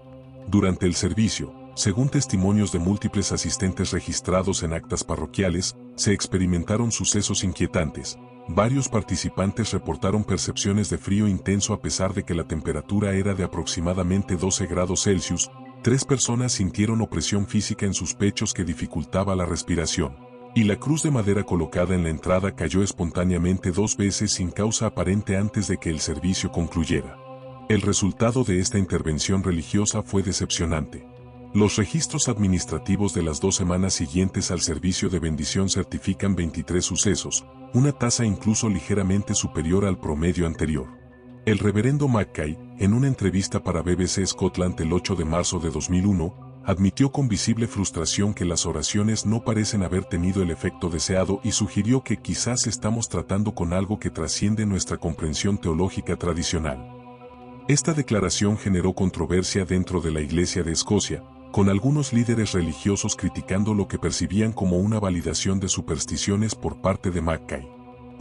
Durante el servicio, según testimonios de múltiples asistentes registrados en actas parroquiales, se experimentaron sucesos inquietantes. Varios participantes reportaron percepciones de frío intenso a pesar de que la temperatura era de aproximadamente 12 grados Celsius. 3 personas sintieron opresión física en sus pechos que dificultaba la respiración. Y la cruz de madera colocada en la entrada cayó espontáneamente 2 veces sin causa aparente antes de que el servicio concluyera. El resultado de esta intervención religiosa fue decepcionante. Los registros administrativos de las 2 semanas siguientes al servicio de bendición certifican 23 sucesos, una tasa incluso ligeramente superior al promedio anterior. El reverendo Mackay, en una entrevista para BBC Scotland el 8 de marzo de 2001, admitió con visible frustración que las oraciones no parecen haber tenido el efecto deseado y sugirió que quizás estamos tratando con algo que trasciende nuestra comprensión teológica tradicional. Esta declaración generó controversia dentro de la Iglesia de Escocia, con algunos líderes religiosos criticando lo que percibían como una validación de supersticiones por parte de Mackay.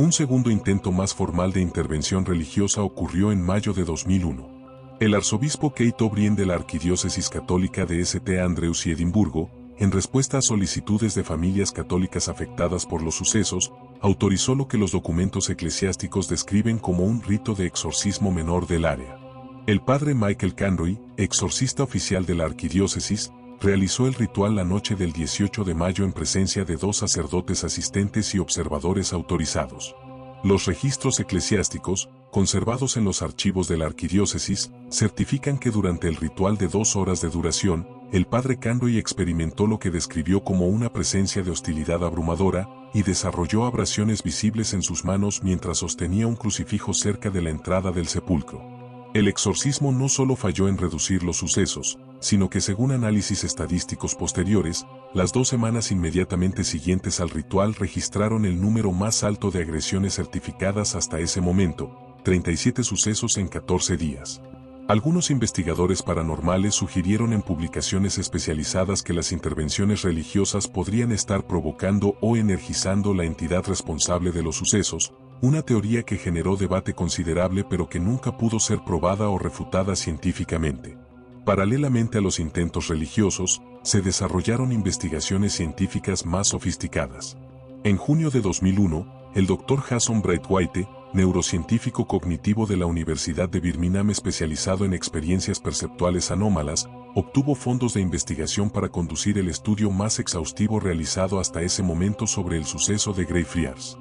Un segundo intento más formal de intervención religiosa ocurrió en mayo de 2001. El arzobispo Keith O'Brien de la Arquidiócesis Católica de St. Andrews y Edimburgo, en respuesta a solicitudes de familias católicas afectadas por los sucesos, autorizó lo que los documentos eclesiásticos describen como un rito de exorcismo menor del área. El padre Michael Conroy, exorcista oficial de la arquidiócesis, realizó el ritual la noche del 18 de mayo en presencia de 2 sacerdotes asistentes y observadores autorizados. Los registros eclesiásticos, conservados en los archivos de la arquidiócesis, certifican que durante el ritual de 2 horas de duración, el padre Conroy experimentó lo que describió como una presencia de hostilidad abrumadora y desarrolló abrasiones visibles en sus manos mientras sostenía un crucifijo cerca de la entrada del sepulcro. El exorcismo no solo falló en reducir los sucesos, sino que según análisis estadísticos posteriores, las 2 semanas inmediatamente siguientes al ritual registraron el número más alto de agresiones certificadas hasta ese momento, 37 sucesos en 14 días. Algunos investigadores paranormales sugirieron en publicaciones especializadas que las intervenciones religiosas podrían estar provocando o energizando la entidad responsable de los sucesos, una teoría que generó debate considerable pero que nunca pudo ser probada o refutada científicamente. Paralelamente a los intentos religiosos, se desarrollaron investigaciones científicas más sofisticadas. En junio de 2001, el Dr. Jason Braithwaite, neurocientífico cognitivo de la Universidad de Birmingham especializado en experiencias perceptuales anómalas, obtuvo fondos de investigación para conducir el estudio más exhaustivo realizado hasta ese momento sobre el suceso de Greyfriars.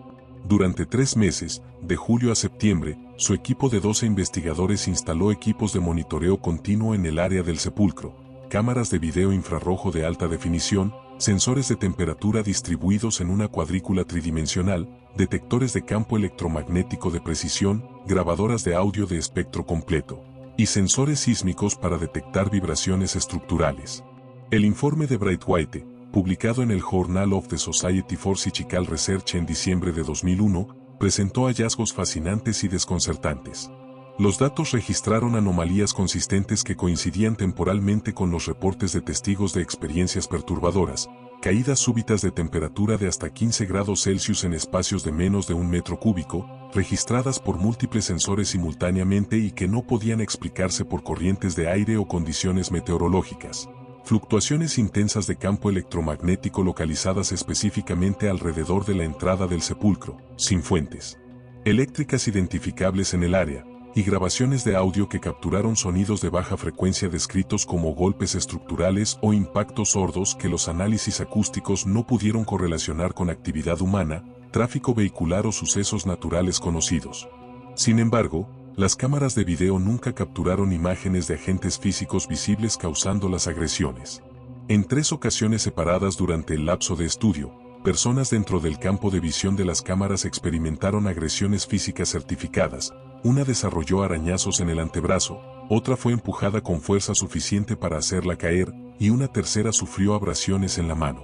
Durante 3 meses, de julio a septiembre, su equipo de 12 investigadores instaló equipos de monitoreo continuo en el área del sepulcro, cámaras de video infrarrojo de alta definición, sensores de temperatura distribuidos en una cuadrícula tridimensional, detectores de campo electromagnético de precisión, grabadoras de audio de espectro completo, y sensores sísmicos para detectar vibraciones estructurales. El informe de Braithwaite, publicado en el Journal of the Society for Psychical Research en diciembre de 2001, presentó hallazgos fascinantes y desconcertantes. Los datos registraron anomalías consistentes que coincidían temporalmente con los reportes de testigos de experiencias perturbadoras, caídas súbitas de temperatura de hasta 15 grados Celsius en espacios de menos de 1 metro cúbico, registradas por múltiples sensores simultáneamente y que no podían explicarse por corrientes de aire o condiciones meteorológicas. Fluctuaciones intensas de campo electromagnético localizadas específicamente alrededor de la entrada del sepulcro, sin fuentes eléctricas identificables en el área, y grabaciones de audio que capturaron sonidos de baja frecuencia descritos como golpes estructurales o impactos sordos que los análisis acústicos no pudieron correlacionar con actividad humana, tráfico vehicular o sucesos naturales conocidos. Sin embargo, las cámaras de video nunca capturaron imágenes de agentes físicos visibles causando las agresiones. En 3 ocasiones separadas durante el lapso de estudio, personas dentro del campo de visión de las cámaras experimentaron agresiones físicas certificadas. Una desarrolló arañazos en el antebrazo, otra fue empujada con fuerza suficiente para hacerla caer, y una tercera sufrió abrasiones en la mano.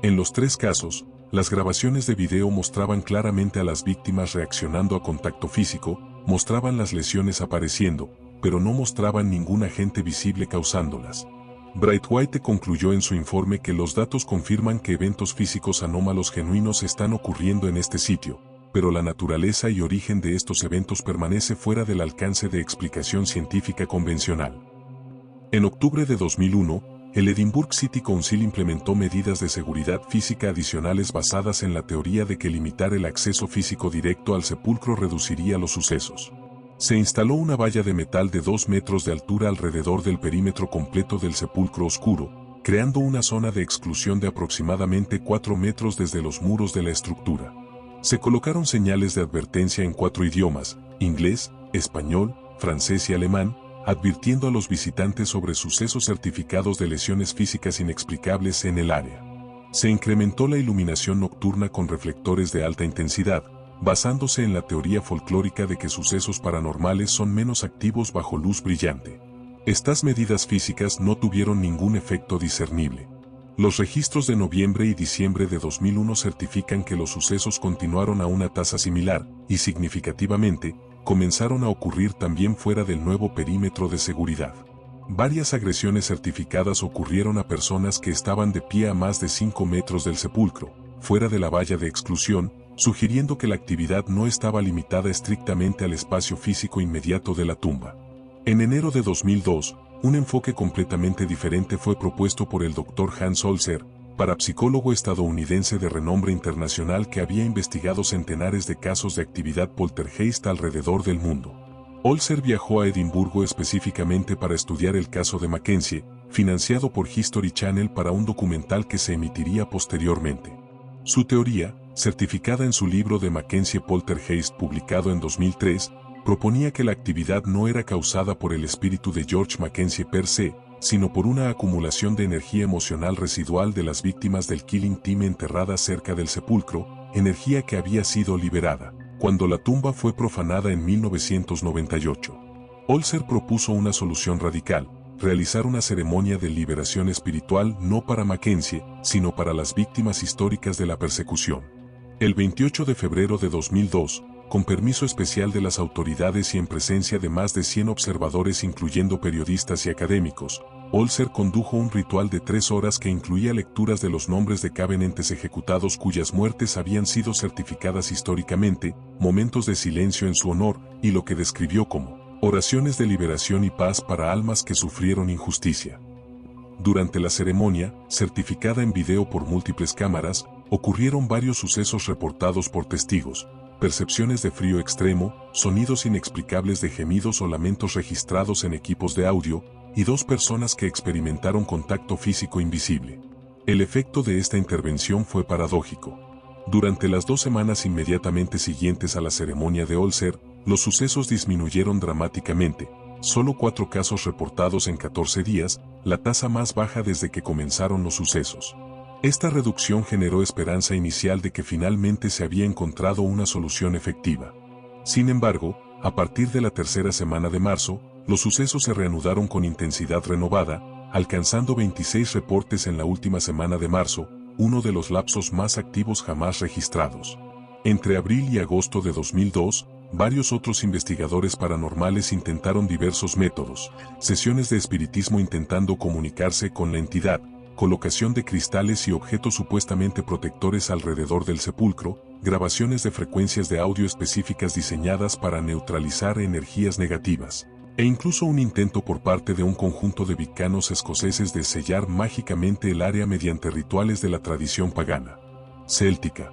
En los 3 casos, las grabaciones de video mostraban claramente a las víctimas reaccionando a contacto físico, mostraban las lesiones apareciendo, pero no mostraban ningún agente visible causándolas. Braithwaite concluyó en su informe que los datos confirman que eventos físicos anómalos genuinos están ocurriendo en este sitio, pero la naturaleza y origen de estos eventos permanece fuera del alcance de explicación científica convencional. En octubre de 2001, el Edinburgh City Council implementó medidas de seguridad física adicionales basadas en la teoría de que limitar el acceso físico directo al sepulcro reduciría los sucesos. Se instaló una valla de metal de 2 metros de altura alrededor del perímetro completo del sepulcro oscuro, creando una zona de exclusión de aproximadamente 4 metros desde los muros de la estructura. Se colocaron señales de advertencia en 4 idiomas, inglés, español, francés y alemán, advirtiendo a los visitantes sobre sucesos certificados de lesiones físicas inexplicables en el área. Se incrementó la iluminación nocturna con reflectores de alta intensidad, basándose en la teoría folclórica de que sucesos paranormales son menos activos bajo luz brillante. Estas medidas físicas no tuvieron ningún efecto discernible. Los registros de noviembre y diciembre de 2001 certifican que los sucesos continuaron a una tasa similar, y significativamente, comenzaron a ocurrir también fuera del nuevo perímetro de seguridad. Varias agresiones certificadas ocurrieron a personas que estaban de pie a más de 5 metros del sepulcro, fuera de la valla de exclusión, sugiriendo que la actividad no estaba limitada estrictamente al espacio físico inmediato de la tumba. En enero de 2002, un enfoque completamente diferente fue propuesto por el Dr. Hans Holzer, parapsicólogo estadounidense de renombre internacional que había investigado centenares de casos de actividad poltergeist alrededor del mundo. Holzer viajó a Edimburgo específicamente para estudiar el caso de Mackenzie, financiado por History Channel para un documental que se emitiría posteriormente. Su teoría, certificada en su libro de Mackenzie Poltergeist publicado en 2003, proponía que la actividad no era causada por el espíritu de George Mackenzie per se, sino por una acumulación de energía emocional residual de las víctimas del Killing Team enterradas cerca del sepulcro, energía que había sido liberada cuando la tumba fue profanada en 1998. Holzer propuso una solución radical: realizar una ceremonia de liberación espiritual no para Mackenzie, sino para las víctimas históricas de la persecución. El 28 de febrero de 2002, con permiso especial de las autoridades y en presencia de más de 100 observadores incluyendo periodistas y académicos, Holzer condujo un ritual de 3 horas que incluía lecturas de los nombres de covenantes ejecutados cuyas muertes habían sido certificadas históricamente, momentos de silencio en su honor y lo que describió como oraciones de liberación y paz para almas que sufrieron injusticia. Durante la ceremonia, certificada en video por múltiples cámaras, ocurrieron varios sucesos reportados por testigos: percepciones de frío extremo, sonidos inexplicables de gemidos o lamentos registrados en equipos de audio, y 2 personas que experimentaron contacto físico invisible. El efecto de esta intervención fue paradójico. Durante las 2 semanas inmediatamente siguientes a la ceremonia de Holzer, los sucesos disminuyeron dramáticamente, solo 4 casos reportados en 14 días, la tasa más baja desde que comenzaron los sucesos. Esta reducción generó esperanza inicial de que finalmente se había encontrado una solución efectiva. Sin embargo, a partir de la tercera semana de marzo, los sucesos se reanudaron con intensidad renovada, alcanzando 26 reportes en la última semana de marzo, uno de los lapsos más activos jamás registrados. Entre abril y agosto de 2002, varios otros investigadores paranormales intentaron diversos métodos: sesiones de espiritismo intentando comunicarse con la entidad, colocación de cristales y objetos supuestamente protectores alrededor del sepulcro, grabaciones de frecuencias de audio específicas diseñadas para neutralizar energías negativas, e incluso un intento por parte de un conjunto de vicanos escoceses de sellar mágicamente el área mediante rituales de la tradición pagana céltica.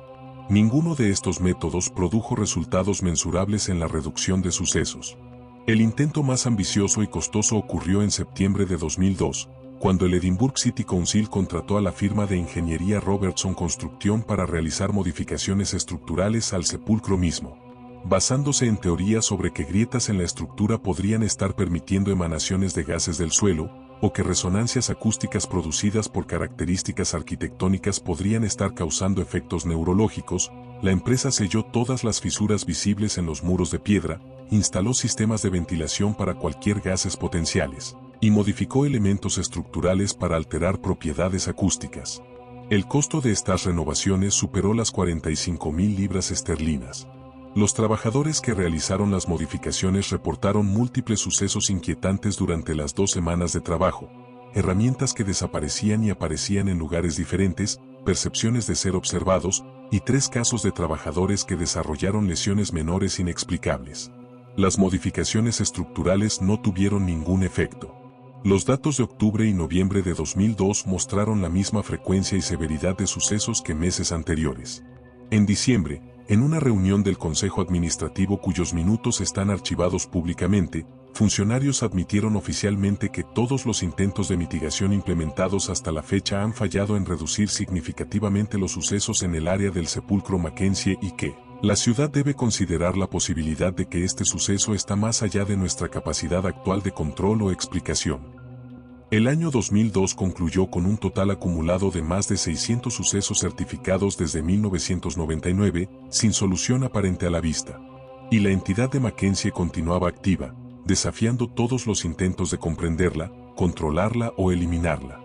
Ninguno de estos métodos produjo resultados mensurables en la reducción de sucesos. El intento más ambicioso y costoso ocurrió en septiembre de 2002, cuando el Edinburgh City Council contrató a la firma de ingeniería Robertson Construction para realizar modificaciones estructurales al sepulcro mismo, basándose en teorías sobre que grietas en la estructura podrían estar permitiendo emanaciones de gases del suelo, o que resonancias acústicas producidas por características arquitectónicas podrían estar causando efectos neurológicos. La empresa selló todas las fisuras visibles en los muros de piedra, instaló sistemas de ventilación para cualquier gases potenciales, y modificó elementos estructurales para alterar propiedades acústicas. El costo de estas renovaciones superó las 45.000 libras esterlinas. Los trabajadores que realizaron las modificaciones reportaron múltiples sucesos inquietantes durante las 2 semanas de trabajo: herramientas que desaparecían y aparecían en lugares diferentes, percepciones de ser observados, y 3 casos de trabajadores que desarrollaron lesiones menores inexplicables. Las modificaciones estructurales no tuvieron ningún efecto. Los datos de octubre y noviembre de 2002 mostraron la misma frecuencia y severidad de sucesos que meses anteriores. En diciembre, en una reunión del Consejo Administrativo cuyos minutos están archivados públicamente, funcionarios admitieron oficialmente que todos los intentos de mitigación implementados hasta la fecha han fallado en reducir significativamente los sucesos en el área del sepulcro Mackenzie y que la ciudad debe considerar la posibilidad de que este suceso está más allá de nuestra capacidad actual de control o explicación. El año 2002 concluyó con un total acumulado de más de 600 sucesos certificados desde 1999, sin solución aparente a la vista. Y la entidad de Mackenzie continuaba activa, desafiando todos los intentos de comprenderla, controlarla o eliminarla.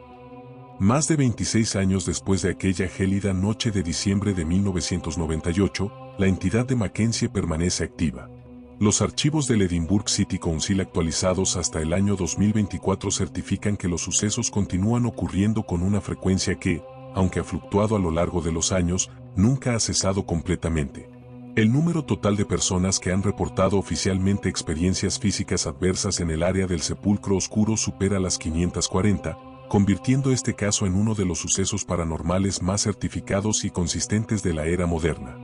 Más de 26 años después de aquella gélida noche de diciembre de 1998, la entidad de Mackenzie permanece activa. Los archivos del Edinburgh City Council actualizados hasta el año 2024 certifican que los sucesos continúan ocurriendo con una frecuencia que, aunque ha fluctuado a lo largo de los años, nunca ha cesado completamente. El número total de personas que han reportado oficialmente experiencias físicas adversas en el área del sepulcro oscuro supera las 540, convirtiendo este caso en uno de los sucesos paranormales más certificados y consistentes de la era moderna.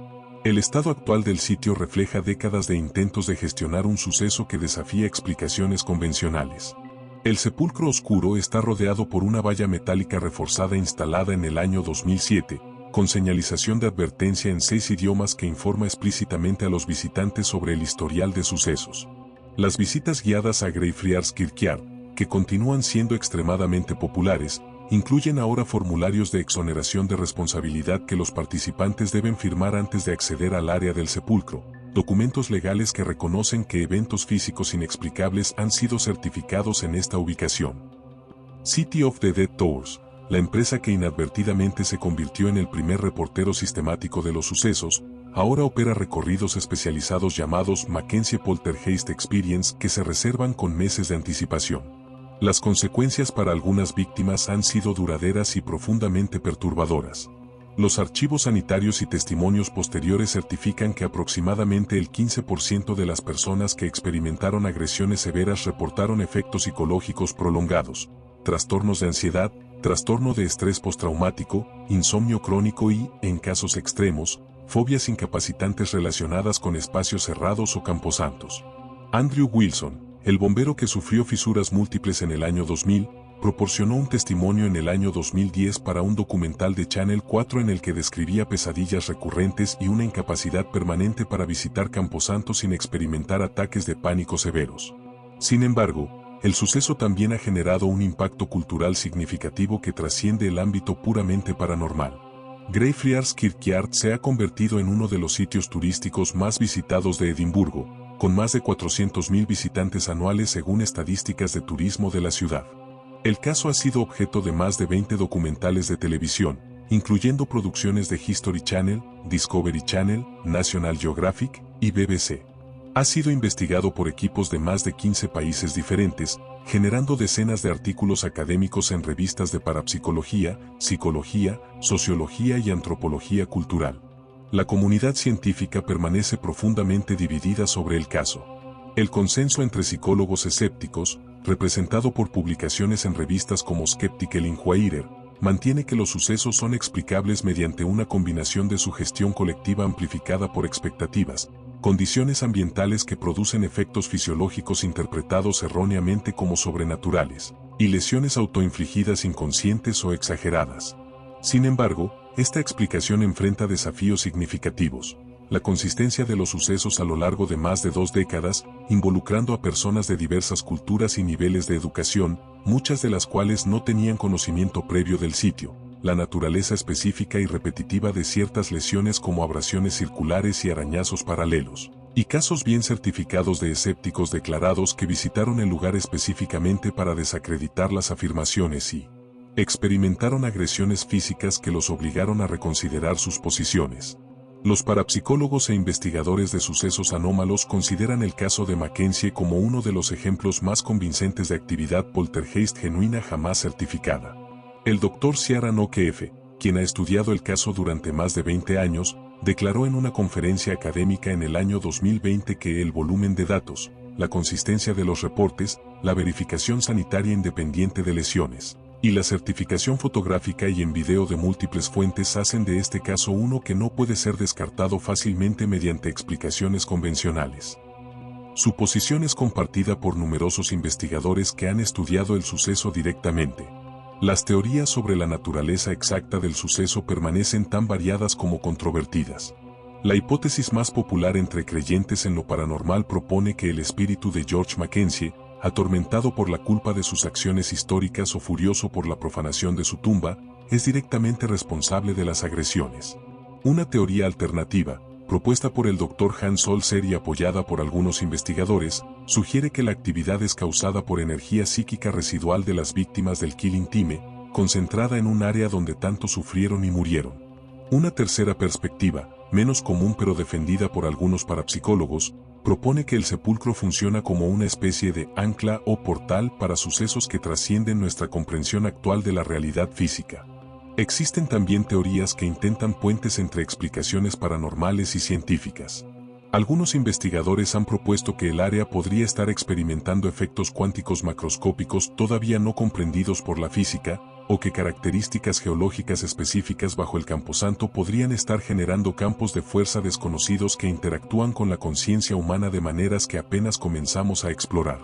El estado actual del sitio refleja décadas de intentos de gestionar un suceso que desafía explicaciones convencionales. El sepulcro oscuro está rodeado por una valla metálica reforzada instalada en el año 2007, con señalización de advertencia en 6 idiomas que informa explícitamente a los visitantes sobre el historial de sucesos. Las visitas guiadas a Greyfriars Kirkyard, que continúan siendo extremadamente populares, incluyen ahora formularios de exoneración de responsabilidad que los participantes deben firmar antes de acceder al área del sepulcro, documentos legales que reconocen que eventos físicos inexplicables han sido certificados en esta ubicación. City of the Dead Tours, la empresa que inadvertidamente se convirtió en el primer reportero sistemático de los sucesos, ahora opera recorridos especializados llamados Mackenzie Poltergeist Experience que se reservan con meses de anticipación. Las consecuencias para algunas víctimas han sido duraderas y profundamente perturbadoras. Los archivos sanitarios y testimonios posteriores certifican que aproximadamente el 15% de las personas que experimentaron agresiones severas reportaron efectos psicológicos prolongados, trastornos de ansiedad, trastorno de estrés postraumático, insomnio crónico y, en casos extremos, fobias incapacitantes relacionadas con espacios cerrados o camposantos. Andrew Wilson, el bombero que sufrió fisuras múltiples en el año 2000, proporcionó un testimonio en el año 2010 para un documental de Channel 4 en el que describía pesadillas recurrentes y una incapacidad permanente para visitar camposantos sin experimentar ataques de pánico severos. Sin embargo, el suceso también ha generado un impacto cultural significativo que trasciende el ámbito puramente paranormal. Greyfriars Kirkyard se ha convertido en uno de los sitios turísticos más visitados de Edimburgo, con más de 400.000 visitantes anuales según estadísticas de turismo de la ciudad. El caso ha sido objeto de más de 20 documentales de televisión, incluyendo producciones de History Channel, Discovery Channel, National Geographic y BBC. Ha sido investigado por equipos de más de 15 países diferentes, generando decenas de artículos académicos en revistas de parapsicología, psicología, sociología y antropología cultural. La comunidad científica permanece profundamente dividida sobre el caso. El consenso entre psicólogos escépticos, representado por publicaciones en revistas como Skeptical Inquirer, mantiene que los sucesos son explicables mediante una combinación de sugestión colectiva amplificada por expectativas, condiciones ambientales que producen efectos fisiológicos interpretados erróneamente como sobrenaturales, y lesiones autoinfligidas inconscientes o exageradas. Sin embargo, esta explicación enfrenta desafíos significativos. La consistencia de los sucesos a lo largo de más de 2 décadas, involucrando a personas de diversas culturas y niveles de educación, muchas de las cuales no tenían conocimiento previo del sitio, la naturaleza específica y repetitiva de ciertas lesiones como abrasiones circulares y arañazos paralelos, y casos bien certificados de escépticos declarados que visitaron el lugar específicamente para desacreditar las afirmaciones y experimentaron agresiones físicas que los obligaron a reconsiderar sus posiciones. Los parapsicólogos e investigadores de sucesos anómalos consideran el caso de Mackenzie como uno de los ejemplos más convincentes de actividad poltergeist genuina jamás certificada. El Dr. Ciaran O'Keefe, quien ha estudiado el caso durante más de 20 años, declaró en una conferencia académica en el año 2020 que el volumen de datos, la consistencia de los reportes, la verificación sanitaria independiente de lesiones, y la certificación fotográfica y en video de múltiples fuentes hacen de este caso uno que no puede ser descartado fácilmente mediante explicaciones convencionales. Su posición es compartida por numerosos investigadores que han estudiado el suceso directamente. Las teorías sobre la naturaleza exacta del suceso permanecen tan variadas como controvertidas. La hipótesis más popular entre creyentes en lo paranormal propone que el espíritu de George Mackenzie, atormentado por la culpa de sus acciones históricas o furioso por la profanación de su tumba, es directamente responsable de las agresiones. Una teoría alternativa, propuesta por el Dr. Hans Holzer y apoyada por algunos investigadores, sugiere que la actividad es causada por energía psíquica residual de las víctimas del Killing Time, concentrada en un área donde tanto sufrieron y murieron. Una tercera perspectiva, menos común pero defendida por algunos parapsicólogos, propone que el sepulcro funciona como una especie de ancla o portal para sucesos que trascienden nuestra comprensión actual de la realidad física. Existen también teorías que intentan puentes entre explicaciones paranormales y científicas. Algunos investigadores han propuesto que el área podría estar experimentando efectos cuánticos macroscópicos todavía no comprendidos por la física, o que características geológicas específicas bajo el camposanto podrían estar generando campos de fuerza desconocidos que interactúan con la conciencia humana de maneras que apenas comenzamos a explorar.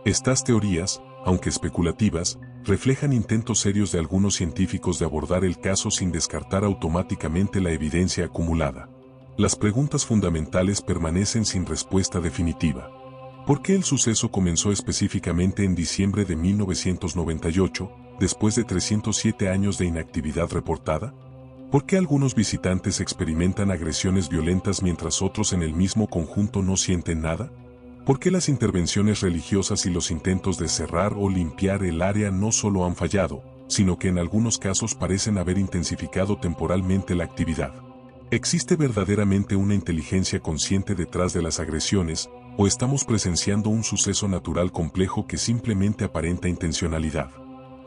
Estas teorías, aunque especulativas, reflejan intentos serios de algunos científicos de abordar el caso sin descartar automáticamente la evidencia acumulada. Las preguntas fundamentales permanecen sin respuesta definitiva. ¿Por qué el suceso comenzó específicamente en diciembre de 1998, después de 307 años de inactividad reportada? ¿Por qué algunos visitantes experimentan agresiones violentas mientras otros en el mismo conjunto no sienten nada? ¿Por qué las intervenciones religiosas y los intentos de cerrar o limpiar el área no solo han fallado, sino que en algunos casos parecen haber intensificado temporalmente la actividad? ¿Existe verdaderamente una inteligencia consciente detrás de las agresiones, o estamos presenciando un suceso natural complejo que simplemente aparenta intencionalidad?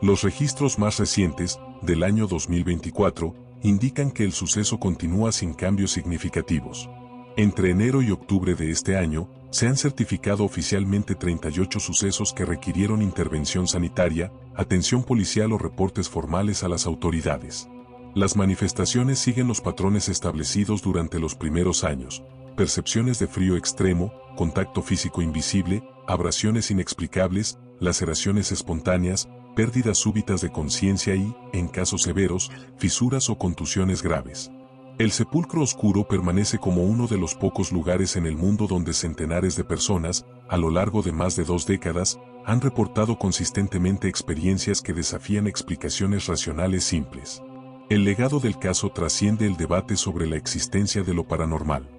Los registros más recientes, del año 2024, indican que el suceso continúa sin cambios significativos. Entre enero y octubre de este año, se han certificado oficialmente 38 sucesos que requirieron intervención sanitaria, atención policial o reportes formales a las autoridades. Las manifestaciones siguen los patrones establecidos durante los primeros años: percepciones de frío extremo, contacto físico invisible, abrasiones inexplicables, laceraciones espontáneas, pérdidas súbitas de conciencia y, en casos severos, fisuras o contusiones graves. El sepulcro oscuro permanece como uno de los pocos lugares en el mundo donde centenares de personas, a lo largo de más de 2 décadas, han reportado consistentemente experiencias que desafían explicaciones racionales simples. El legado del caso trasciende el debate sobre la existencia de lo paranormal.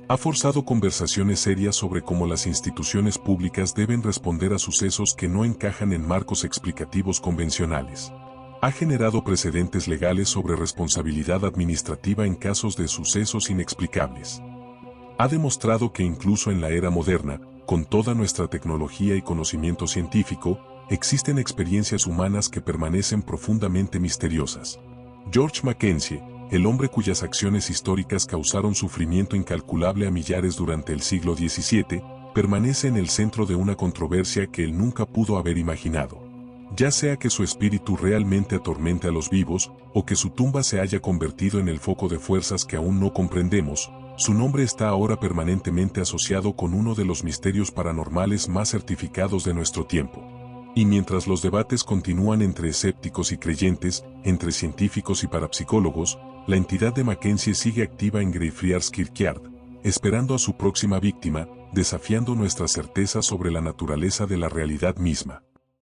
Ha forzado conversaciones serias sobre cómo las instituciones públicas deben responder a sucesos que no encajan en marcos explicativos convencionales. Ha generado precedentes legales sobre responsabilidad administrativa en casos de sucesos inexplicables. Ha demostrado que incluso en la era moderna, con toda nuestra tecnología y conocimiento científico, existen experiencias humanas que permanecen profundamente misteriosas. George Mackenzie, el hombre cuyas acciones históricas causaron sufrimiento incalculable a millares durante el siglo XVII, permanece en el centro de una controversia que él nunca pudo haber imaginado. Ya sea que su espíritu realmente atormente a los vivos, o que su tumba se haya convertido en el foco de fuerzas que aún no comprendemos, su nombre está ahora permanentemente asociado con uno de los misterios paranormales más certificados de nuestro tiempo. Y mientras los debates continúan entre escépticos y creyentes, entre científicos y parapsicólogos, la entidad de Mackenzie sigue activa en Greyfriars Kirkyard, esperando a su próxima víctima, desafiando nuestra certeza sobre la naturaleza de la realidad misma.